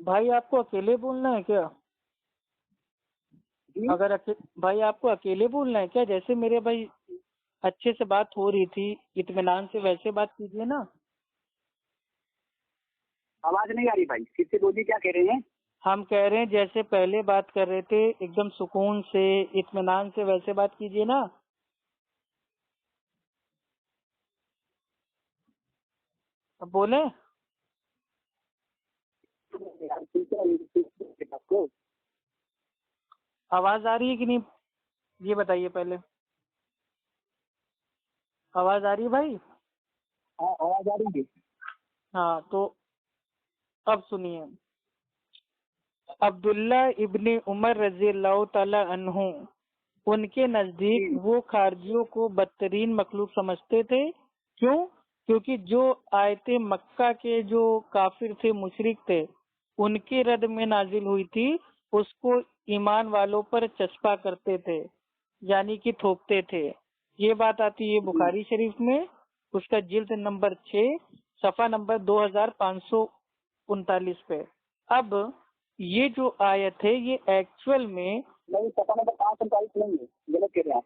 بھائی آپ کو اکیلے بولنا ہے کیا؟ جی اگر بھائی آپ کو اکیلے بولنا ہے کیا؟ جیسے میرے بھائی اچھے سے بات ہو رہی تھی اطمینان سے، ویسے بات کیجیے نا۔ آواز نہیں آ رہی بھائی، پھر سے بولیے، کیا کہہ رہے ہیں؟ ہم کہہ رہے ہیں جیسے پہلے بات کر رہے تھے ایک دم سکون سے اطمینان سے، ویسے بات کیجیے نا۔ اب بولیں، آپ کو آواز آ رہی ہے کہ نہیں یہ بتائیے پہلے۔ آواز آ رہی ہے بھائی؟ ہاں آواز آ رہی ہے۔ ہاں تو اب سنیے، عبداللہ ابن عمر رضی اللہ تعالی عنہ، ان کے نزدیک وہ خارجیوں کو بدترین مخلوق سمجھتے تھے۔ کیوں؟ کیونکہ جو آیت مکہ کے جو کافر تھے، مشرک تھے، ان کے رد میں نازل ہوئی تھی، اس کو ایمان والوں پر چسپاں کرتے تھے، یعنی کہ تھوپتے تھے۔ یہ بات آتی ہے بخاری شریف میں، اس کا جلد نمبر 6 صفحہ نمبر 2539 پہ۔ اب یہ جو آیت ہے یہ ایکچوئل میں نہیں، صفحہ نمبر 539 نہیں ہے، غلط کہہ رہے ہیں آپ۔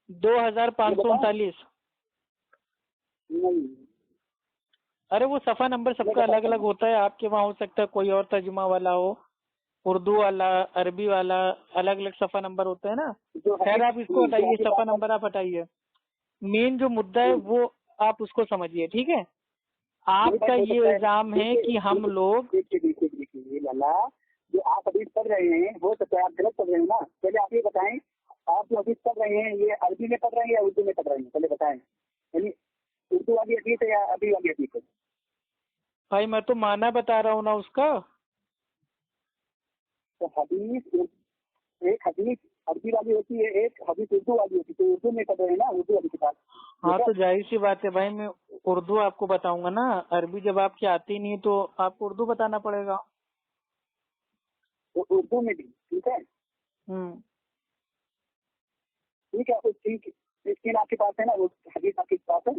2539، نہیں، ارے وہ صفحہ نمبر سب کا الگ الگ ہوتا ہے، آپ کے وہاں ہو سکتا ہے کوئی اور ترجمہ والا ہو، اردو والا، عربی والا، الگ الگ صفحہ نمبر ہوتے ہیں نا۔ خیر آپ اس کو ہٹائیے، صفحہ نمبر آپ ہٹائیے، مین جو مدعا ہے وہ آپ اس کو سمجھیے، ٹھیک ہے؟ آپ کا یہ الزام ہے کہ ہم لوگ، دیکھیے یہ لالا جو آپ حدیث پڑھ رہے ہیں وہ تو آپ غلط پڑھ رہے ہیں نا۔ پہلے آپ یہ بتائیں، آپ جو حدیث پڑھ رہے ہیں یہ عربی میں پڑھ رہے ہیں یا اردو میں پڑھ رہے ہیں؟ پہلے بتائیں، یعنی اردو والی حدیث ہے یا عربی والی حدیث ہے؟ بھائی میں تو معنی بتا رہا ہوں نا اس کا۔ تو حدیث، ایک حدیث عربی والی ہوتی ہے، ایک حدیث اردو والی ہوتی ہے، تو اردو میں پڑھ رہے ہیں نا، اردو والی کتاب۔ ہاں تو ظاہر سی بات ہے بھائی، میں اردو آپ کو بتاؤں گا نا، عربی جب آپ کی آتی نہیں تو آپ کو اردو بتانا پڑے گا۔ تو اردو میں بھی ٹھیک ہے، ٹھیک ہے، ٹھیک اسکرین آپ کے پاس ہے نا، وہ حدیث آپ کے پاس ہے؟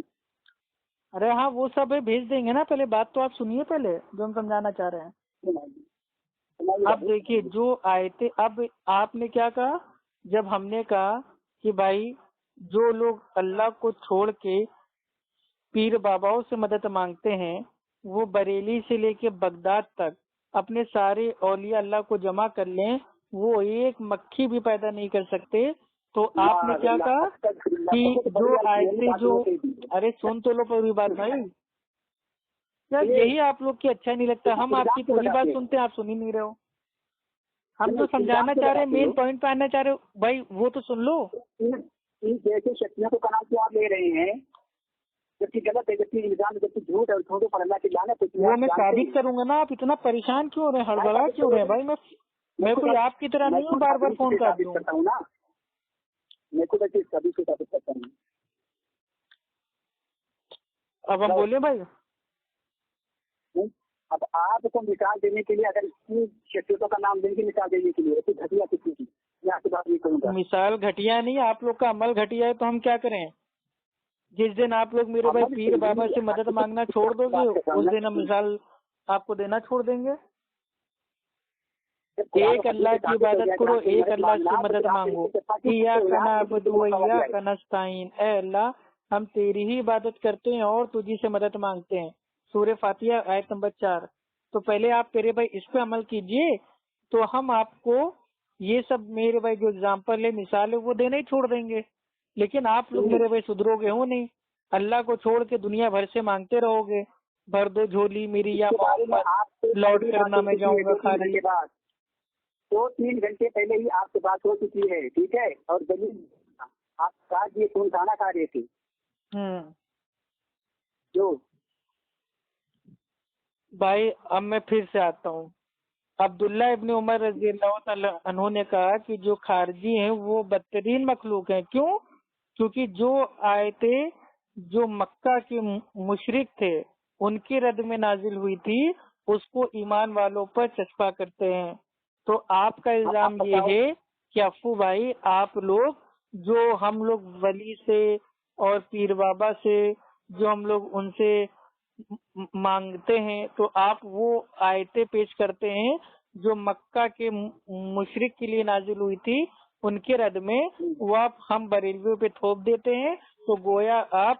ارے ہاں وہ سب ہے، بھیج دیں گے نا، پہلے بات تو آپ سنیے پہلے جو ہم سمجھانا چاہ رہے ہیں۔ اب دیکھیے جو آیتیں، اب آپ نے کیا کہا جب ہم نے کہا کہ بھائی جو لوگ اللہ کو چھوڑ کے پیر باباؤں سے مدد مانگتے ہیں، وہ بریلی سے لے کے بغداد تک اپنے سارے اولیاء اللہ کو جمع کر لیں، وہ ایک مکھی بھی پیدا نہیں کر سکتے۔ تو آپ نے کیا کہا کہ جو آیتیں جو، ارے سن تو لو پوری بات بھائی، یار یہی آپ لوگ کی اچھا نہیں لگتا، ہم آپ کی پوری بات سنتے ہیں، آپ سن ہی نہیں رہے ہو۔ ہم تو سمجھانا چاہ رہے ہیں، مین پوائنٹ پہ آنا چاہ رہے ہو بھائی، وہ تو سن لو۔ جیسے شکلوں کو کہاں سے آپ لے رہے ہیں، جبکہ غلط ہے، جبکہ الزام، جبکہ جھوٹ ہے، جھوٹوں پر اللہ کی لعنت ہوتی ہے۔ وہ میں ثابت کروں گا نا، آپ اتنا پریشان کیوں رہے ہیں، ہڑبڑا کیوں رہے ہیں بھائی؟ میں کوئی آپ کی طرح نہیں ہوں بار بار فون کر دوں کرتا ہوں نا، میں خود اچھی سبھی کو ثابت کرتا ہوں۔ اب ہم بولے بھائی، اب آپ کو مثال دینے کے لیے، اگر اتنی شخصیتوں کا نام دیں گے مثال دینے کے لیے، تو گھٹیا کسی کی، میں آپ سے بات نہیں کروں گا۔ مثال گھٹیا نہیں، آپ لوگ کا عمل گھٹیا ہے، تو ہم کیا کریں؟ جس دن آپ لوگ میرے بھائی پیر بابا سے مدد مانگنا چھوڑ دو گے، اس دن ہم مثال آپ کو دینا چھوڑ دیں گے۔ ایک اللہ کی عبادت کرو، ایک اللہ سے مدد مانگو، ایاک نعبد و ایاک نستعین، اے اللہ ہم تیری ہی عبادت کرتے ہیں اور تجھی سے مدد مانگتے ہیں، سورہ فاتحہ آیت نمبر 4۔ تو پہلے آپ میرے بھائی اس پہ عمل کیجئے، تو ہم آپ کو یہ سب میرے بھائی جو اگزامپل ہے، مثال ہے، وہ دینا ہی چھوڑ دیں گے۔ لیکن آپ لوگ میرے بھائی سدھرو گے ہو نہیں، اللہ کو چھوڑ کے دنیا بھر سے مانگتے رہو گے، بھر دو جھولی میری یا محمد، لوٹ کرنا میں جاؤں گا خالی۔ 2-3 گھنٹے پہلے ہی آپ سے بات ہو چکی ہے، ٹھیک ہے، اور دلیل آپ کاٹ یہ کون کھانا کھا رہے تھے جو بھائی۔ اب میں پھر سے آتا ہوں، عبداللہ ابن عمر رضی اللہ تعالی عنہ نے کہا کہ جو خارجی ہیں وہ بدترین مخلوق ہیں۔ کیوں؟ کیونکہ جو آیتیں جو مکہ کے مشرک تھے ان کی رد میں نازل ہوئی تھی، اس کو ایمان والوں پر چسپاں کرتے ہیں۔ تو آپ کا الزام یہ ہے کہ افو بھائی آپ لوگ، جو ہم لوگ ولی سے اور پیر بابا سے، جو ہم لوگ ان سے مانگتے ہیں تو آپ وہ آیتیں پیش کرتے ہیں جو مکہ کے مشرک کے لیے نازل ہوئی تھی ان کے رد میں، وہ آپ ہم بریلویوں پہ تھوپ دیتے ہیں، تو گویا آپ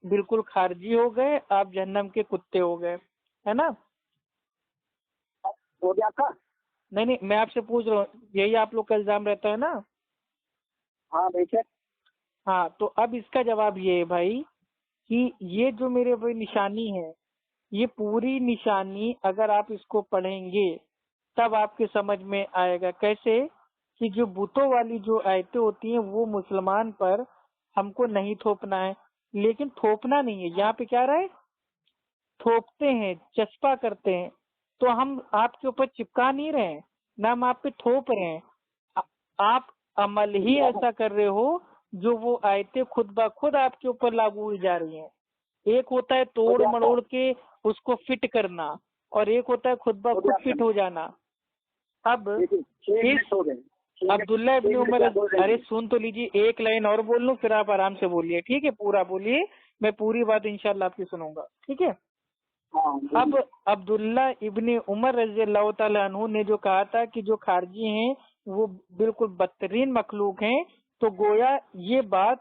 بالکل خارجی ہو گئے، آپ جہنم کے کتے ہو گئے، ہے نا؟ ہو گیا آپ کا؟ نہیں میں آپ سے پوچھ رہا ہوں، یہی آپ لوگ کا الزام رہتا ہے نا؟ ہاں بے شک۔ ہاں، تو اب اس کا جواب یہ ہے بھائی کہ یہ جو میرے بھائی نشانی ہے، یہ پوری نشانی اگر آپ اس کو پڑھیں گے تب آپ کے سمجھ میں آئے گا۔ کیسے؟ کہ جو بتوں والی جو آیتیں ہوتی ہیں وہ مسلمان پر ہم کو نہیں تھوپنا ہے، لیکن تھوپنا نہیں ہے، یہاں پہ کیا رہے، تھوپتے ہیں، چسپا کرتے ہیں، تو ہم آپ کے اوپر چپکا نہیں رہے ہیں، نہ ہم آپ پہ تھوپ رہے ہیں، آپ عمل ہی ایسا کر رہے ہو جو وہ آیتیں خود بخود آپ کے اوپر لاگو ہوئی جا رہی ہیں۔ ایک ہوتا ہے توڑ مڑوڑ کے اس کو فٹ کرنا، اور ایک ہوتا ہے خود بخود فٹ ہو جانا۔ اب عبداللہ ابن عمر، ارے سن تو لیجیے، ایک لائن اور بول لوں پھر آپ آرام سے بولیے، ٹھیک ہے؟ پورا بولیے، میں پوری بات انشاءاللہ آپ کی سنوں گا، ٹھیک ہے؟ اب عبداللہ ابن عمر رضی اللہ تعالیٰ عنہ نے جو کہا تھا کہ جو خارجی ہیں وہ بالکل بدترین مخلوق ہیں، تو گویا یہ بات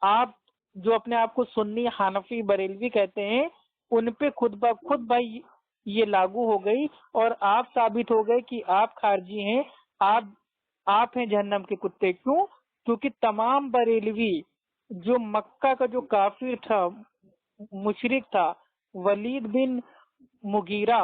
آپ جو اپنے آپ کو سنی، حنفی، بریلوی کہتے ہیں، ان پہ خود بخود بھائی یہ لاگو ہو گئی، اور آپ ثابت ہو گئے کہ آپ خارجی ہیں، آپ ہیں جہنم کے کتے۔ کیوں؟ کیونکہ تمام بریلوی جو مکہ کا جو کافر تھا، مشرک تھا، ولید بن مغیرہ،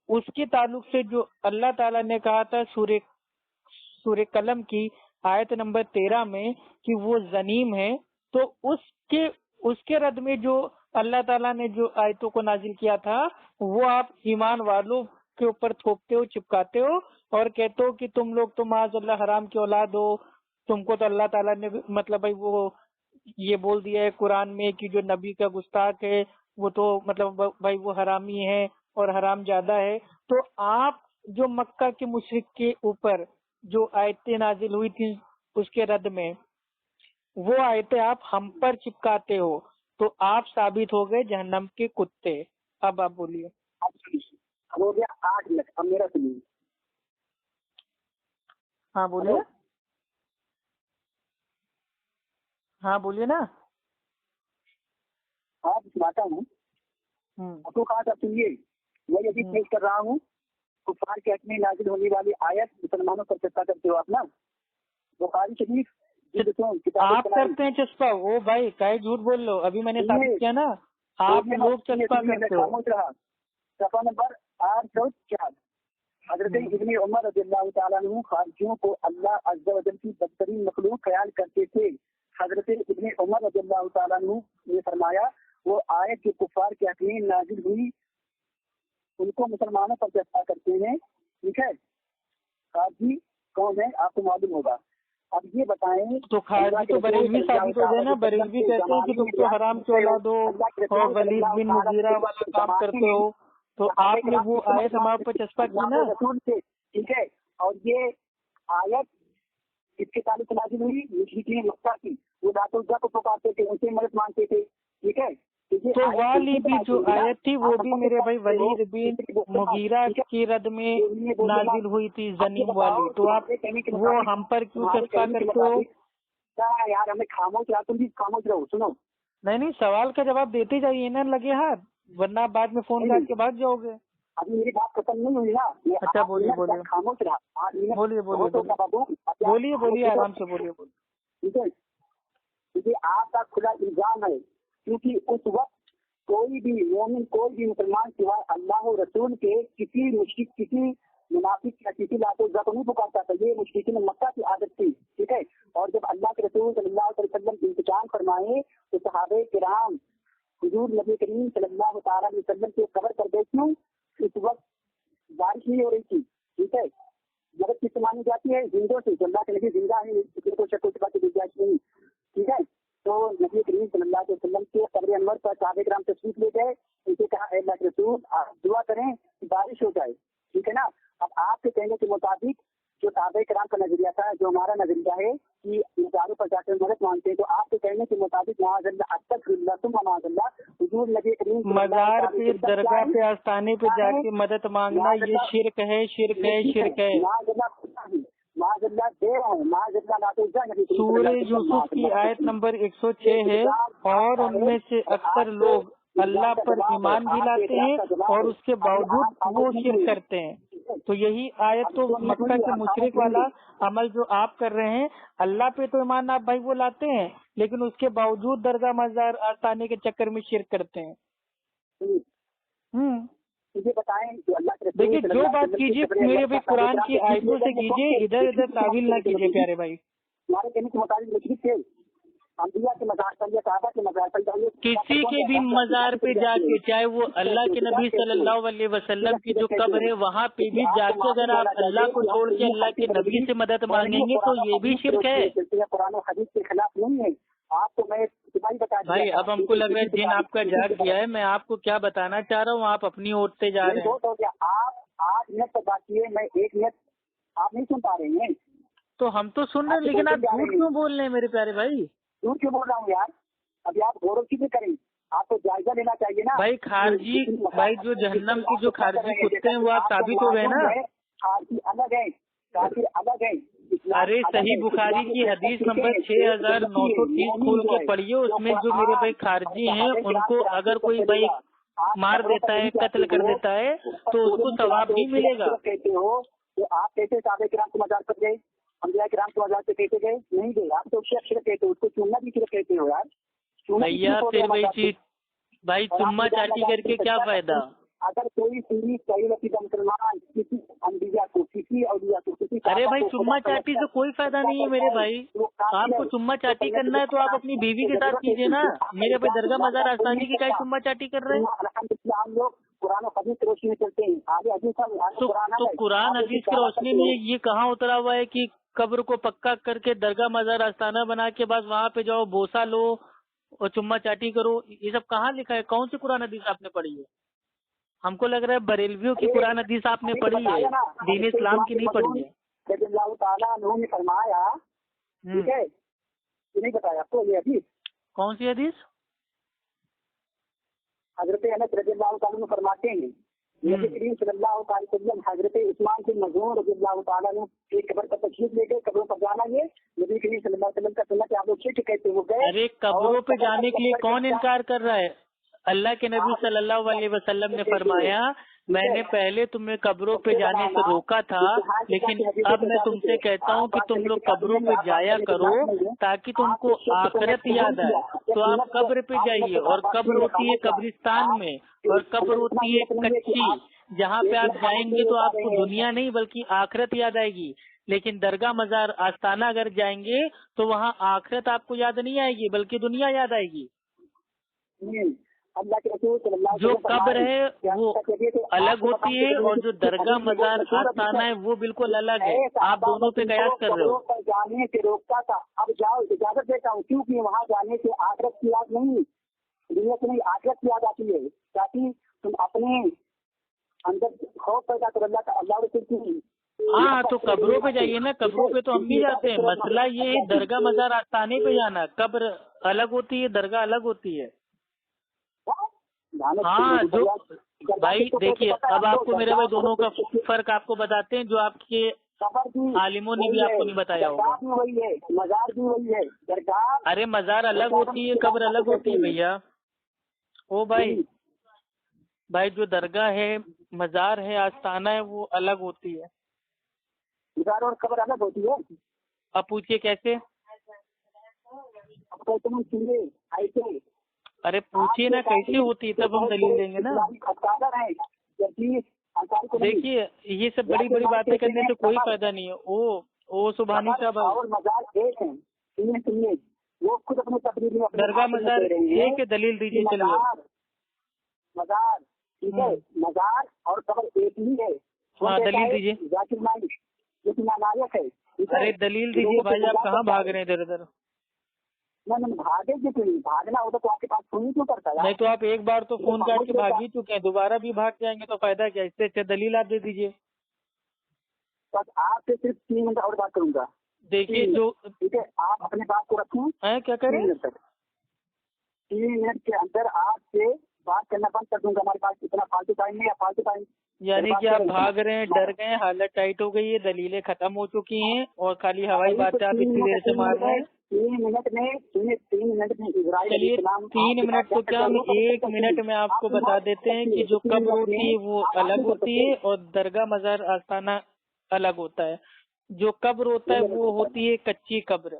اس کے تعلق سے جو اللہ تعالیٰ نے کہا تھا سورہ قلم کی آیت نمبر 13 میں کہ وہ زنیم ہے، تو اس کے رد میں جو اللہ تعالیٰ نے جو آیتوں کو نازل کیا تھا وہ آپ ایمان والوں کے اوپر تھوپتے ہو، چپکاتے ہو، اور کہتے ہو کہ تم لوگ تو معاذ اللہ حرام کی اولاد ہو، تم کو تو اللہ تعالیٰ نے مطلب بھائی وہ یہ بول دیا ہے قرآن میں کہ جو نبی کا گستاخ ہے وہ تو مطلب بھائی وہ حرامی ہے اور حرام زیادہ ہے۔ تو آپ جو مکہ کے مشرک کے اوپر جو آیتیں نازل ہوئی تھی اس کے رد میں، وہ آیتیں آپ ہم پر چپکاتے ہو، تو آپ ثابت ہو گئے جہنم کے کتے۔ اب آپ بولیے۔ ہو گیا 8 منٹ، اب میرا سنیے۔ ہاں بولیے، ہاں بولیے نا۔ آپ سناتا ہوں تو کہا تھا، سنیے، میں یہ پیش کر رہا ہوں، کفار کے حق میں نازل ہونے والی آیت مسلمانوں پر چسپا کرتے ہو آپ نا، بخاری شریف آپ کرتے ہیں چسپا، وہ بھائی کئی جھوٹ بول لو، ابھی میں نے ثابت کیا نا، آپ لوگ چسپا کرتے ہو۔ صفحہ نمبر 804، حضرت ابن عمر رضی اللہ تعالیٰ عنہ خارجیوں کو اللہ عز و جل کی بدترین مخلوق خیال کرتے تھے۔ حضرت ابن عمر رضی اللہ تعالیٰ عنہ نے فرمایا، وہ آیت جو کفار کے حق میں نازل ہوئی ان کو مسلمانوں پر چسپا کرتے ہیں، ٹھیک ہے؟ خارجی کون ہے آپ کو معلوم ہوگا۔ اب یہ بتائیں، تو خارجی تو بریلوی ثابت ہو گئے نا، بریلوی کہتے ہیں کہ تم تو حرام کی اولاد ہو اور ولید بن مغیرہ والا کام کرتے ہو، تو آپ نے وہ آیت ہمارے پر چسپا کی نا، ٹھیک ہے؟ اور یہ آیت اس کے تعلق نازل ہوئی مشرکین مکہ کی، وہ لات العزیٰ کو پکارتے تھے، ان سے مدد مانگتے تھے، ٹھیک ہے؟ تو والی بھی جو آیت تھی وہ بھی میرے بھائی ولید بن مغیرہ کی رد میں نازل ہوئی تھی، زنیم والی، تو آپ وہ ہم پر کیوں چسپا کرتے ہو؟ یار ہمیں خاموش رہا، تم بھی خاموش رہو، سنو۔ نہیں سوال کا جواب دیتے جائیے نا، لگے ہاتھ، ورنہ بعد میں فون کاٹ کے بھاگ جاؤ گے۔ ابھی میری بات ختم نہیں ہوئی نا۔ اچھا بولیے بولیے، خاموش رہا، بولیے بولیے بولیے آرام سے بولیے۔ ٹھیک ہے، کیونکہ آپ کا کھلا الزام ہے، کیونکہ اس وقت کوئی بھی مومن، کوئی بھی مسلمان سوائے اللہ و رسول کے کسی مشرک، کسی منافق یا کسی لات العزیٰ کو نہیں پکارتا تھا۔ یہ مشرکین مکہ کی عادت تھی، ٹھیک ہے؟ اور جب اللہ کے رسول صلی اللہ علیہ وسلم انتقام فرمائے تو صحابہ کرام حضور نبی کریم صلی اللہ تعالیٰ علیہ وسلم کو قبر کر گئے۔ کیوں؟ اس وقت بارش نہیں ہو رہی تھی، ٹھیک ہے؟ مدد کس سے مانی جاتی ہے؟ زندوں سے، جو اللہ کے نبی زندہ ہے، کسی کو شک و شبہ کی گنجائش نہیں، ٹھیک ہے؟ تو نبی کریم صلی اللہ علیہ وسلم کے قبر انور پر صحابہ کرام تشریف لے گئے، ان سے کہا، اے اللہ کے رسول آپ دعا کریں کہ بارش ہو جائے، ٹھیک ہے نا؟ اب آپ کے کہنے کے مطابق जो साहबे कराम का नजरिया था, जो हमारा नजरिया है कि मज़ारों पर जाकर मदद मांगते हैं, तो आपके कहने के मुताबिक मज़ार पे, दरगाह पे, आस्थाने पे जाके मदद मांगना ये शिरक है, शिरक है, शिरक है। सूरह यूसुफ की आयत नंबर 106 है, और उनमें से अक्सर लोग अल्लाह पर ईमान भी लाते हैं और उसके बावजूद वो शिरक करते हैं। तो यही आयत तो मक्का के मुशरिक वाला अमल जो आप कर रहे हैं, अल्लाह पे तो ईमान आप भाई वो लाते हैं, लेकिन उसके बावजूद दरगाह मज़ार आस्थाने के चक्कर में शिरक करते हैं। मुझे बताएं, देखिए जो बात कीजिए मेरे भाई कुरान की आयतों से कीजिए, इधर इधर तावील ना कीजिए प्यारे भाई। हमारे कहने के मुताबिक मुशरिक थे, अंबिया के मज़ार पर या साहबा के मज़ार पर जाइए, किसी के भी मज़ार पे जाके, चाहे वो अल्लाह के नबी सल्लल्लाहु अलैहि वसल्लम की जो कब्र है वहाँ पे भी जाके अगर आप अल्लाह को छोड़ के अल्लाह के नबी से मदद मांगेंगे तो ये भी शिरक है। कुरान और हदीस के खिलाफ नहीं है। आपको मैं बता भाई अब हमको लग रहा है जिन आपका जाग गया है। मैं आपको क्या बताना चाह रहा हूँ, आप अपनी ओर से जा रहे हैं। हो गया, आप 8 मिनट तक बात किए, मैं 1 मिनट, आप नहीं सुन पा रहे हैं। तो हम तो सुन रहे हैं, लेकिन आप झूठ क्यों बोल रहे हैं मेरे प्यारे भाई? झूठ क्यों बोल रहा हूँ यार? अभी आप गौरव की भी करें, आपको जायजा लेना चाहिए ना भाई। खारजी भाई, जो जहन्नम की जो खारजी कुत्ते हैं वो आप साबित हो गए ना। खारजी अलग है, काफिर अलग है। अरे सही बुखारी की हदीस नंबर 6930 खोल के पढ़िए, उसमें जो मेरे भाई खारजी हैं उनको अगर कोई भाई मार देता है, कत्ल कर देता है, तो उसको सवाब नहीं मिलेगा। कहते हो तो आप कैसे साहबे किराम के मज़ार पर गए, अंबिया किराम के मज़ार पे कैसे गए? नहीं गए। आप तो शिरक कहते हो, उसको चुनना भी शिरक कहते हो यार। भैया फिर वही चीज भाई, चुम्मा चाटी करके क्या फायदा? अगर कोई मुसलमान किसी अंबिया को, किसी औलिया को, किसी, अरे भाई चुम्मा चाटी से कोई फायदा नहीं है मेरे भाई। आपको चुम्मा चाटी करना है तो आप अपनी बीवी के साथ कीजिए ना। मेरे भाई दरगाह मज़ार आस्थाने की क्या चुम्मा चाटी कर रहे हैं? हम लोग कुरान हदीस की रोशनी में चलते हैं। आगे हदीस तो कुरान हदीस की रोशनी में ये कहाँ उतरा हुआ है कि कब्र को पक्का करके दरगाह मज़ार आस्थाना बना के बाद वहाँ पे जाओ, बोसा लो और चुम्मा चाटी करो? ये सब कहाँ लिखा है? कौन सी कुरान हदीस आपने पढ़ी है? हमको लग रहा है बरेलवियों की कुरान हदीस आपने पढ़ी है, दीन इस्लाम की नहीं पढ़ी है। ने फरमाया, ठीक है, ये नहीं बताया आपको ये हदीस? कौन सी हदीस? हजरत अनस रज़ियल्लाहु ताला अन्हु फरमाते हैं, नबी करीम सल्लल्लाहु अलैहि वसल्लम हजरत उस्मान बिन मज़ून रज़ियल्लाहु ताला अन्हु एक कब्र पर तशरीफ लेके कब्रों पर जाना, ये नबी करीम सल्लल्लाहु अलैहि वसल्लम का सुन्नत है। आप लोग शिरक कहते हो गए। अरे कब्रों पे जाने के लिए कौन इनकार कर रहा है? अल्लाह के नबी सल्लल्लाहु अलैहि वसल्लम ने फरमाया, मैंने पहले तुम्हें कब्रों पे जाने से रोका था, लेकिन अब मैं तुमसे कहता हूँ कि तुम लोग कब्रों पे जाया करो ताकि तुमको आखिरत याद आए। तो आप कब्र पे जाइए, और कब्र होती है कब्रिस्तान में, और कब्र होती है कच्ची, जहाँ पे आप जाएंगे तो आपको दुनिया नहीं बल्कि आखिरत याद आएगी। लेकिन दरगाह मज़ार आस्थाना अगर जाएंगे तो वहाँ आखिरत आपको याद नहीं आएगी बल्कि दुनिया याद आएगी। जो कब्र है वो अलग होती है और जो दरगाह मज़ार आस्थाना है वो बिल्कुल अलग है। आप दोनों पे कयास कर रहे हो। जाने से रोकता था, अब जाओ, इजाजत देता हूँ, क्योंकि वहाँ जाने से आखिरत की याद नहीं, दुनिया से नहीं आखिरत की याद आती है, ताकि तुम अपने अंदर खौफ पैदा करो अल्लाह रसूल की। हाँ तो कब्रों पे जाइए ना, कब्रों पे तो हम भी जाते हैं। मसला ये है दरगाह मज़ार आस्थाने पे जाना, कब्र अलग होती है, दरगाह अलग होती है। हाँ जो भाई देखिए, अब आपको मेरे भाई दोनों का फर्क आपको बताते हैं, जो आपके आलिमों ने भी आपको नहीं बताया होगा। वही है, मज़ार भी वही है, दरगाह। अरे मज़ार अलग होती है, कब्र अलग होती है भैया। ओ भाई जो दरगाह है, मज़ार है, आस्थाना है, वो अलग होती है। मज़ार और कब्र अलग होती है। अब पूछिए कैसे? ऐसे अरे पूछिए ना कैसे होती है, तब हम दलील देंगे ना। देखिए ये सब बड़ी बड़ी बातें करने से कोई फायदा नहीं है। ओ सुभानी साहब, और मज़ार एक है, सुनिए वो खुद अपने तकरीर में दरगाह मज़ार एक है, दलील दीजिए। चलिए मज़ार, ठीक है, मज़ार और कब्र एक ही है। हाँ दलील दीजिए। जाकिर नाइक जो कि नालायक है। अरे दलील दीजिए भाई, आप कहाँ भाग रहे हैं इधर उधर? नहीं भागे क्यों? भागना होता तो आपके पास फोन ही क्यों करता है? नहीं तो आप एक बार तो फोन काट के भाग ही चुके हैं, दोबारा भी भाग जाएंगे तो फायदा क्या? इससे अच्छा दलील आप दे दीजिए। बस आपसे सिर्फ 3 मिनट और बात करूंगा। देखिए जो ठीक है, आप अपनी बात को रखें। है क्या 3 करें, मिनट तक, 3 मिनट के अंदर आपसे बात करना बंद कर दूंगा। हमारे पास इतना फालतू टाइम नहीं है, फालतू टाइम। यानी कि आप भाग रहे हैं, डर गए, हालत टाइट हो गई है, दलीलें खत्म हो चुकी हैं और खाली हवाई बातें आप इतनी देर से मार रहे हैं। 3 मिनट में सुनिए, 3 मिनट में चलिए 3 मिनट तो क्या, हम 1 मिनट में आपको बता देते हैं कि जो कब्र होती है वो अलग होती है और दरगाह मजार आस्थाना अलग होता है। जो कब्र होता है वो होती है कच्ची कब्र,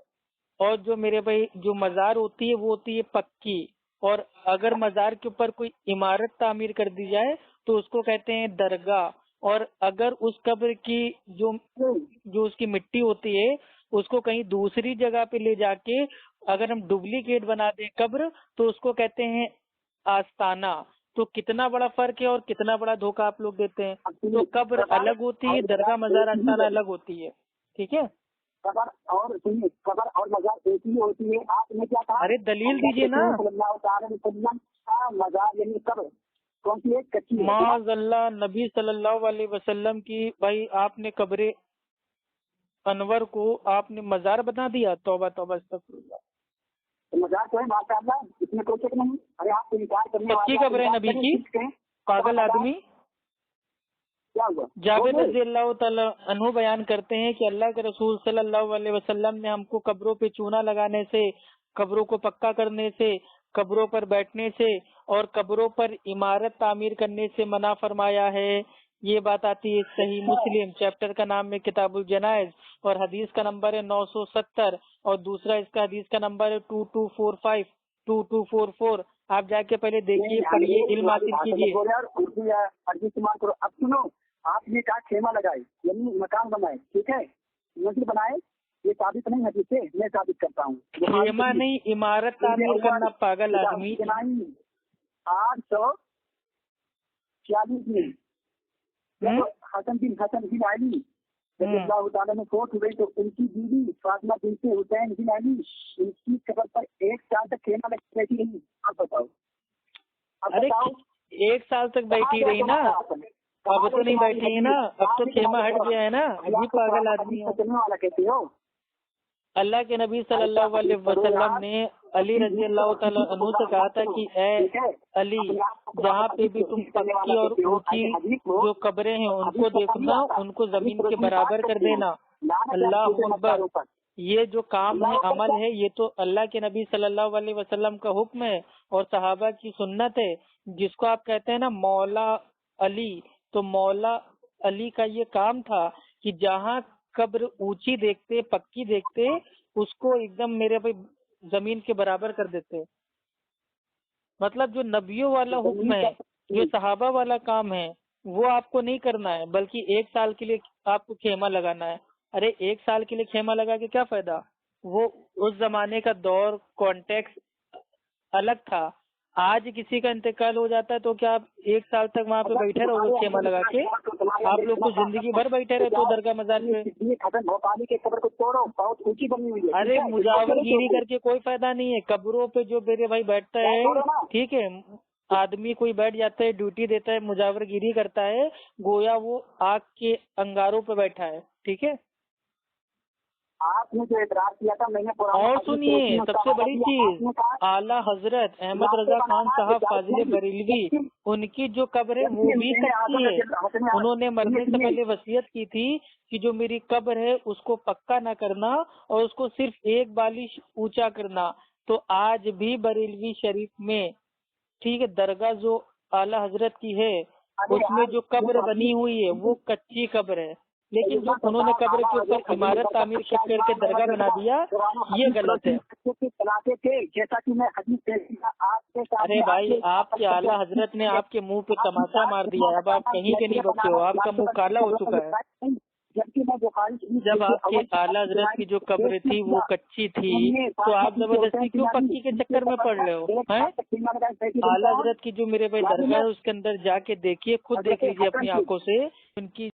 और जो मेरे भाई जो मजार होती है वो होती है पक्की। और अगर मजार के ऊपर कोई इमारत तामीर कर दी जाए तो उसको कहते हैं दरगाह। और अगर उस कब्र की जो उसकी मिट्टी होती है उसको कहीं दूसरी जगह पे ले जाके अगर हम डुप्लीकेट बना दें कब्र तो उसको कहते हैं आस्ताना। तो कितना बड़ा फर्क है और कितना बड़ा धोखा आप लोग देते हैं। तो कब्र अलग होती है, दरगाह मजार आस्ताना अलग होती है। ठीक है, कबर और सुनिए, कबर और मजार एक ही होती है। आपने क्या कहा? अरे दलील दीजिए ना। मजार यानी कब्र कौन सी है? कच्ची। माज़अल्लाह नबी सल्लल्लाहु अलैहि वसल्लम की भाई आपने कब्रे अनवर को आपने मजार बना दिया। तौबा तौबा अस्तगफिरुल्लाह। तो मजार तो है माशाअल्लाह, इसमें कोई शक नहीं। अरे आप इनकार करने वाले पक्की कब्र है नबी की, पागल आदमी। क्या हुआ? जाबिर रज़ियल्लाहु तआला अन्हु बयान करते हैं कि अल्लाह के रसूल सल्लल्लाहु अलैहि वसल्लम ने हमको कब्रों पे चूना लगाने से, कब्रों को पक्का करने से, कब्रों पर बैठने से और कब्रों पर इमारत तामीर करने से मना फरमाया है। ये बात आती है सही मुस्लिम, चैप्टर का नाम है किताबुल जनाइज और हदीस का नंबर है 970 और दूसरा इसका हदीस का नंबर है 2245 2244। आप जाके पहले देखिए, पढ़िए, इल्म हासिल कीजिए। अब सुनो, आपने कहा खेमा लगाए यानी मकान बनाए, ठीक है, मस्जिद बनाए, ये साबित नहीं है जिससे मैं साबित करता हूँ। खेमा नहीं, इमारत तामीर करना पागल आदमी। 840 में हसन बिन अली रज़ियल्लाहु ताला में फौत हुई तो उनकी बीवी फातिमा बिन्ते हुसैन बिन अली उनकी कब्र पर 1 साल तक खेमा लगी रहती रही। आप बताओ। अरे 1 साल तक बैठी रही ना, अब तो नहीं बैठी है ना, अब तो खेमा हट गया है ना। अभी पागल आदमी हो। वाला कहते हो। अल्लाह के नबी सल्लल्लाहु अलैहि वसल्लम ने अली रज़ियल्लाहु तआला अन्हु से कहा था कि ए अली, जहाँ पे भी तुम पक्की और ऊंची जो कब्रें हैं उनको देखना, उनको जमीन के बराबर कर देना। अल्लाह अकबर। ये जो काम है, अमल है, ये तो अल्लाह के नबी सल्लल्लाहु अलैहि वसल्लम का हुक्म है और सहाबा की सुन्नत है। जिसको आप कहते हैं ना मौला अली, तो मौला अली का ये काम था कि जहाँ कब्र ऊंची देखते, पक्की देखते, उसको एकदम मेरे भाई जमीन के बराबर कर देते। मतलब जो नबियों वाला हुक्म है, जो सहाबा वाला काम है, वो आपको नहीं करना है, बल्कि 1 साल के लिए आपको खेमा लगाना है। अरे 1 साल के लिए खेमा लगा के क्या फायदा? वो उस जमाने का दौर कॉन्टेक्स्ट अलग था। आज किसी का इंतकाल हो जाता है तो क्या आप 1 साल तक वहाँ पे बैठे रहोगे खेमा लगा के? आप लोग तो जिंदगी भर बैठे रहते हो दरगाह मजार पे। भोपाली के कब्र को तोड़ो, बहुत ऊंची बनी हुई है। अरे मुजावरगिरी करके कोई फायदा नहीं है। कब्रों पे जो मेरे भाई बैठता है, ठीक है, आदमी कोई बैठ जाता है, ड्यूटी देता है, मुजावरगिरी करता है, गोया वो आग के अंगारों पे बैठा है। ठीक है, आपने जो इतराज किया था मैंने। और सुनिए, सबसे बड़ी चीज, आला हजरत अहमद रजा खान साहब फाजिल बरेलवी, उनकी जो कब्र है वो भी कच्ची है। उन्होंने मरने से पहले वसीयत की थी कि जो मेरी कब्र है उसको पक्का ना करना और उसको सिर्फ 1 बालिश ऊंचा करना। तो आज भी बरेलवी शरीफ में, ठीक है, दरगाह जो आला हजरत की है उसमें जो कब्र बनी हुई है वो कच्ची कब्र है, लेकिन जो उन्होंने कब्र के ऊपर इमारत तामीर करके दरगाह बना दिया, ये गलत है। जैसा कि मैं अरे भाई, आपके आला हजरत ने आपके मुंह पे तमाचा मार दिया, अब आप कहीं के नहीं बचे हो, आपका मुंह काला हो चुका है। जब आपके आला हजरत की जो कब्र थी वो कच्ची थी तो आप जबरदस्ती क्यों पक्की के चक्कर में पड़ रहे हो? हैं? आला हजरत की जो मेरे भाई दरगाह है उसके अंदर जाके देखिए, खुद देख लीजिए अपनी आंखों से। उनकी